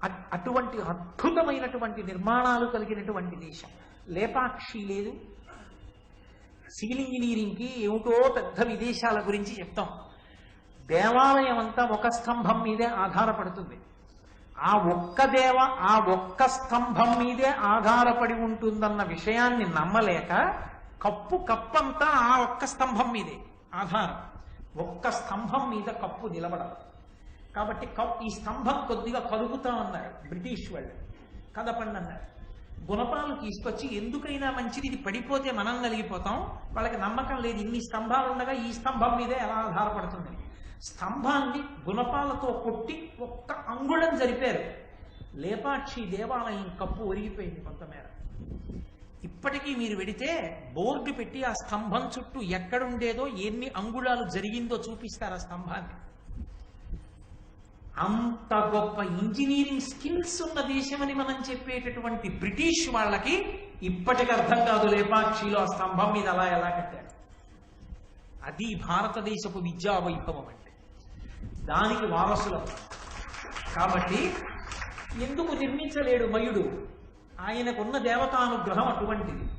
అటువంటి అద్భుతమైనటువంటి నిర్మాణాలు కలిగినటువంటి దేశం. లేపాక్షి లేదు. సివిల్ ఇంజనీరింగ్కి ఏమిటో పెద్ద విదేశాల గురించి చెప్తాం. దేవాలయం అంతా ఒక స్తంభం మీదే ఆధారపడుతుంది. ఆ ఒక్క స్తంభం మీదే ఆధారపడి ఉంటుందన్న విషయాన్ని నమ్మలేక కప్పంతా ఆ ఒక్క స్తంభం మీదే ఆధారం. ఒక్క స్తంభం మీద కప్పు నిలబడదు. కాబట్టి ఈ స్తంభం కొద్దిగా కలుగుతామన్నారు బ్రిటిష్ వాళ్ళు. కదపండి అన్నారు. గుణపాలు తీసుకొచ్చి ఎందుకైనా మంచిది, ఇది పడిపోతే మనం నలిగిపోతాం, వాళ్ళకి నమ్మకం లేదు, ఇన్ని స్తంభాలు ఉండగా ఈ స్తంభం మీదే ఎలా ఆధారపడుతుంది. స్తంభాన్ని గుణపాలతో కొట్టి ఒక్క అంగుళం జరిపారు. లేపాక్షి దేవాలయం కప్పు ఒరిగిపోయింది కొంతమేర. ఇప్పటికీ మీరు వెడితే బోర్డు పెట్టి ఆ స్తంభం చుట్టూ ఎక్కడుండేదో ఎన్ని అంగుళాలు జరిగిందో చూపిస్తారు ఆ స్తంభాన్ని. అంత గొప్ప ఇంజనీరింగ్ స్కిల్స్ ఉన్న దేశమని మనం చెప్పేటటువంటి బ్రిటిష్ వాళ్ళకి ఇప్పటికి అర్థం కాదు లేపాక్షిలో ఆ స్తంభం మీద అలా ఎలా కట్టారు. అది భారతదేశపు విద్యా వైభవం అంటే. దానికి వారసులం. కాబట్టి ఎందుకు నిర్మించలేడు మయుడు? ఆయనకున్న దేవతానుగ్రహం అటువంటిది.